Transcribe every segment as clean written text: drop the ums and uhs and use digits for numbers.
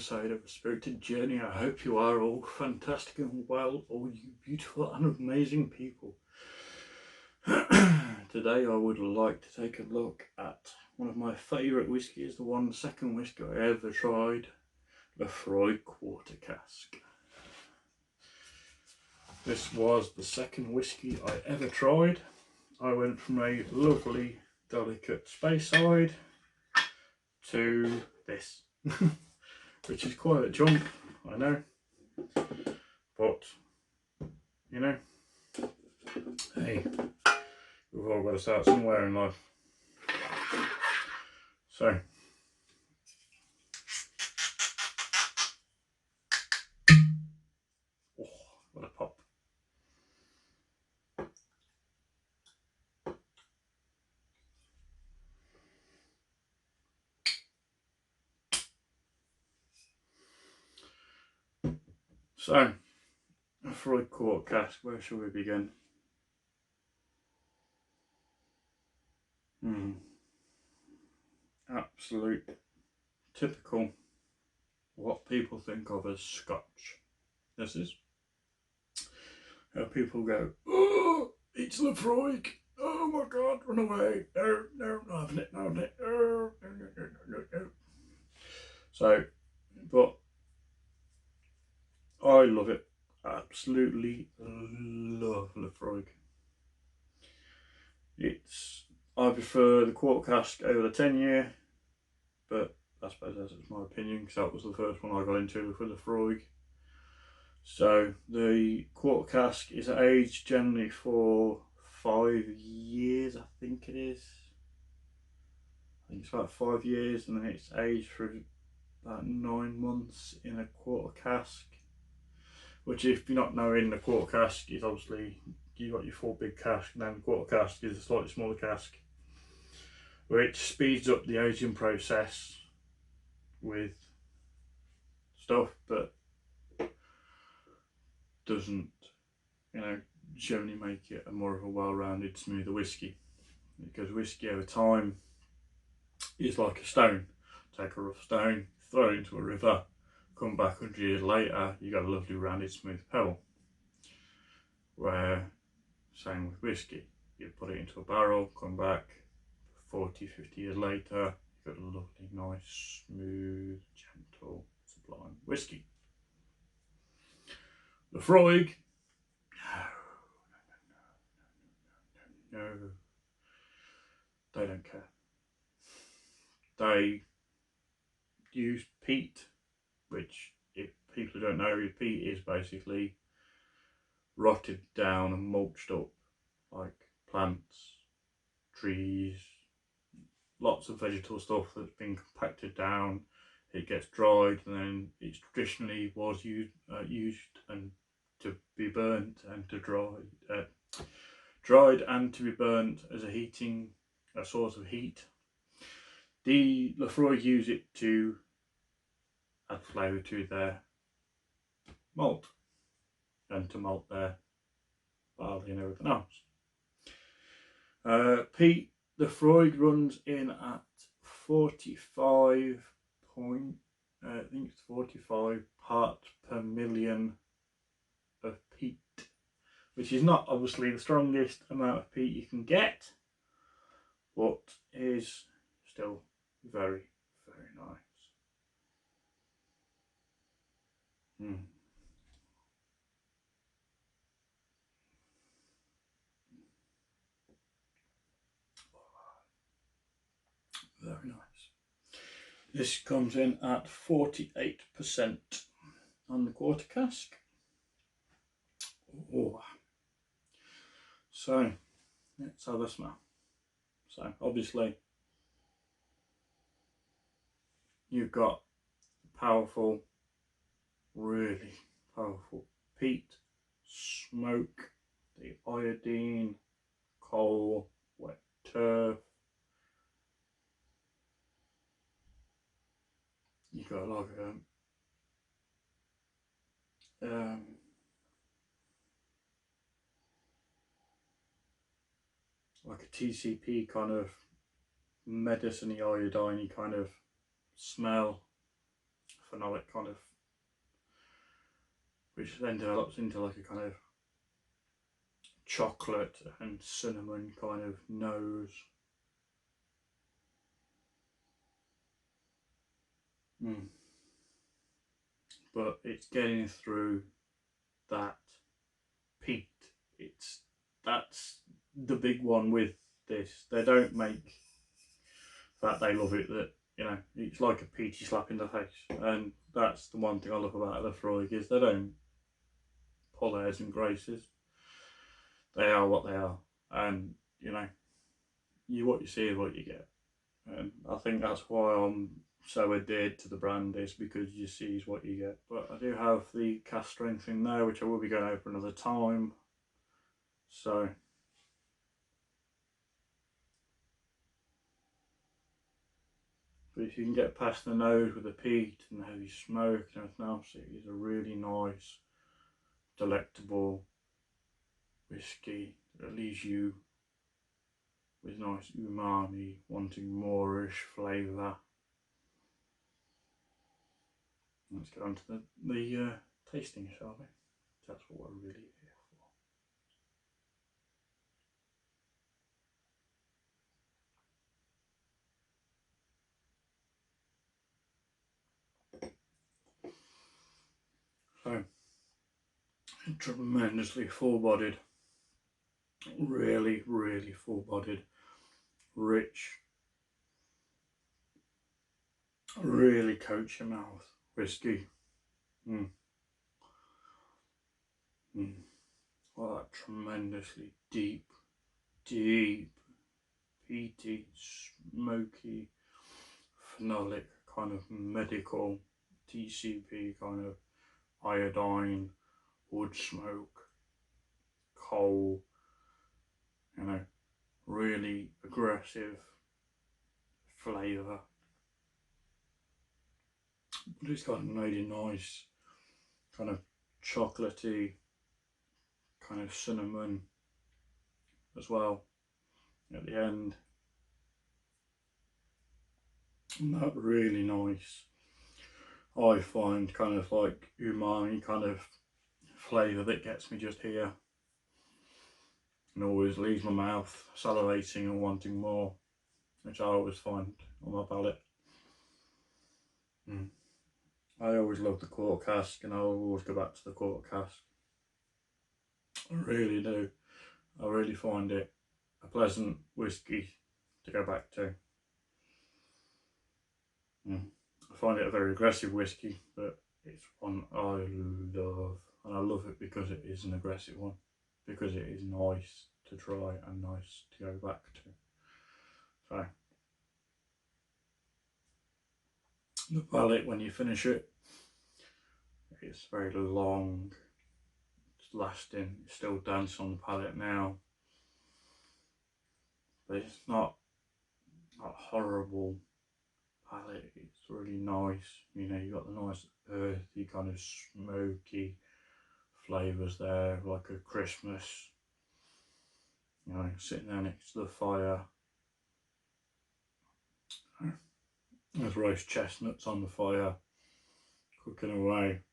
episode of A Spirited Journey. I hope you are all fantastic and well, all you beautiful and amazing people. Today I would like to take a look at one of my favourite whiskies, the second whisky I ever tried, Laphroaig Quarter cask. This was the second whisky I ever tried. I went from a lovely, delicate Speyside to this, which is quite a jump, I know, but you know, hey, we've all got to start somewhere in life. So, oh, what a pop. So, Laphroaig Quarter cask, where shall we begin? Absolute typical what people think of as Scotch. This is how people go, oh, it's Laphroaig, oh my god, run away, no, not having it, not having it, no. So, but I love it, absolutely love Laphroaig. I prefer the quarter cask over the 10-year, but I suppose that's my opinion because that was the first one I got into for Laphroaig. So the quarter cask is aged generally for 5 years, I think it is. I think it's about 5 years, and then it's aged for about 9 months in a quarter cask. Which, if you're not knowing, the quarter cask is obviously, you got your full big cask, and then the quarter cask is a slightly smaller cask, which speeds up the aging process with stuff, but doesn't, generally make it a more of a well-rounded, smoother whiskey. Because whiskey over time is like a stone. Take a rough stone, throw it into a river, come back 100 years later, you got a lovely rounded smooth pebble. Where, same with whiskey, you put it into a barrel, come back 40, 50 years later, you got a lovely, nice, smooth, gentle, sublime whiskey. Laphroaig, no, they don't care. They use peat, which, if people don't know, peat is basically rotted down and mulched up, like plants, trees, lots of vegetable stuff that's been compacted down. It gets dried, and then it traditionally was used and to be burnt and to dried and to be burnt as a source of heat. The Laphroaig use it to add flavour to their malt and to malt their barley and everything else. Peat, Laphroaig runs in at 45 I think it's 45 parts per million of peat, which is not obviously the strongest amount of peat you can get, but is still very, very nice. Very nice. This comes in at 48% on the quarter cask. Oh. So let's have a smell. So obviously you've got powerful, really powerful peat, smoke, the iodine, coal, wet turf. You've got like a TCP kind of medicine-y, iodine-y kind of smell, phenolic kind of, which then develops into like a kind of chocolate and cinnamon kind of nose. But it's getting through that peat. That's the big one with this. They don't make that they love it, that, you know, it's like a peaty slap in the face, and that's the one thing I love about Laphroaig, is they don't pull airs and graces. They are what they are, and you know, what you see is what you get, and I think that's why I'm so adhered to the brand, is because you see is what you get. But I do have the cask strength in there, which I will be going over another time. So but if you can get past the nose with the peat and the heavy smoke and everything else, it is a really nice, delectable whiskey that leaves you with nice umami, wanting moreish flavour. Let's get on to the tasting, shall we? That's what we're really here for. So, tremendously full-bodied, really, really full-bodied, rich, really coats your mouth whiskey. Oh, that tremendously deep, peaty, smoky, phenolic, kind of medical, TCP, kind of iodine, wood smoke, coal, you know, really aggressive flavour. But it's got a really nice kind of chocolatey, kind of cinnamon as well at the end. And that really nice, I find, kind of like umami kind of flavour that gets me just here and always leaves my mouth salivating and wanting more, which I always find on my palate. I always love the quarter cask, and I'll always go back to the quarter cask. I really do. I really find it a pleasant whiskey to go back to. I find it a very aggressive whiskey, but it's one I love, and I love it because it is an aggressive one, because it is nice to try and nice to go back to. So the palate, when you finish it, it's very long, it's lasting, it's still dancing on the palate now, but it's not horrible palate. It's really nice, you know, you've got the nice earthy kind of smoky flavours there, like a Christmas, you know, sitting there next to the fire. There's roast chestnuts on the fire, cooking away,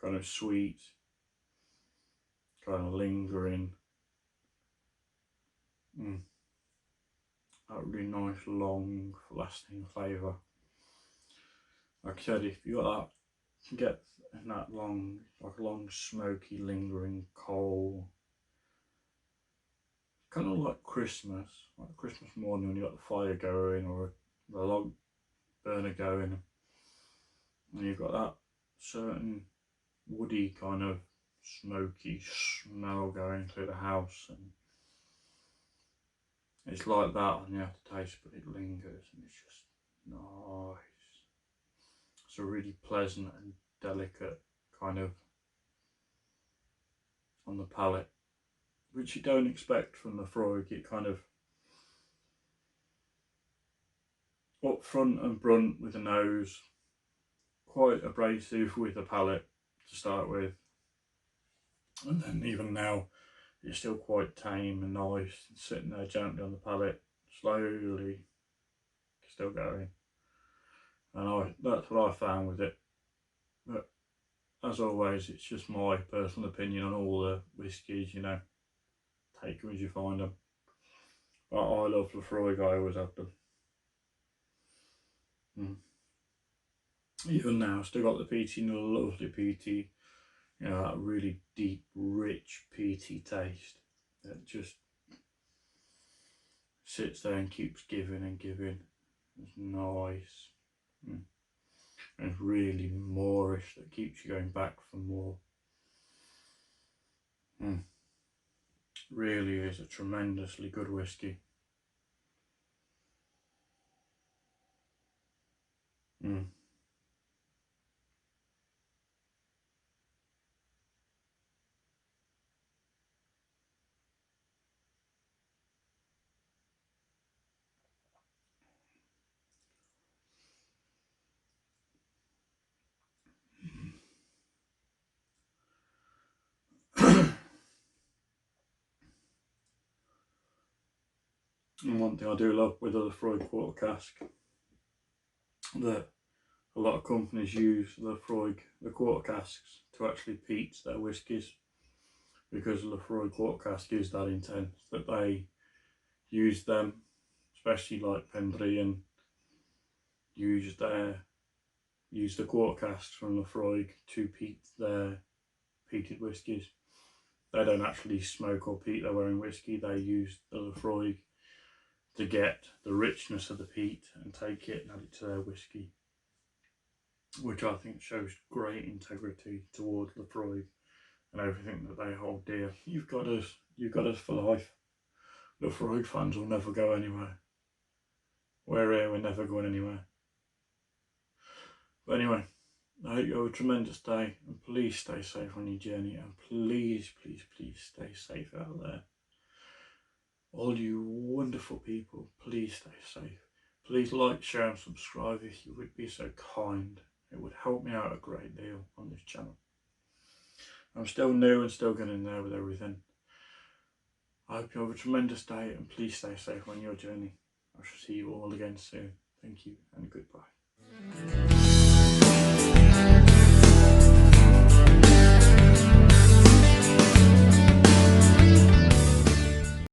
kind of sweet, kind of lingering. That really nice, long, lasting flavour. Like I said, if you got that, get that long, like a long, smoky, lingering coal, kind of like Christmas morning when you got the fire going or the log burner going, and you've got that certain woody kind of smoky smell going through the house, and it's like that on the aftertaste, but it lingers and it's just nice. It's a really pleasant and delicate kind of on the palate, which you don't expect from the Laphroaig. It kind of up front and brunt with the nose, quite abrasive with the palate to start with, and then even now it's still quite tame and nice, and sitting there gently on the palate, slowly still going, and that's what I found with it. But as always, it's just my personal opinion on all the whiskies, you know, take them as you find them. But I love Laphroaig, I always have done. Even now, still got the peaty, and a lovely peaty, you know, that really deep, rich peaty taste that just sits there and keeps giving and giving. It's nice. And it's really moreish that keeps you going back for more. Really is a tremendously good whiskey. And one thing I do love with the Laphroaig Quarter cask, that a lot of companies use the quarter casks to actually peat their whiskies, because the Laphroaig Quarter cask is that intense that they use them, especially like Pendry, use the quarter casks from Laphroaig to peat their peated whiskies. They don't actually smoke or peat their own whiskey, they use the Laphroaig to get the richness of the peat and take it and add it to their whiskey, which I think shows great integrity towards Laphroaig and everything that they hold dear. You've got us for life. Laphroaig fans will never go anywhere. We're here, we're never going anywhere. But anyway, I hope you have a tremendous day, and please stay safe on your journey, and please, please, please stay safe out there. All you wonderful people, please stay safe. Please like, share and subscribe if you would be so kind. It would help me out a great deal on this channel. I'm still new and still getting there with everything. I hope you have a tremendous day, and please stay safe on your journey. I shall see you all again soon. Thank you and goodbye.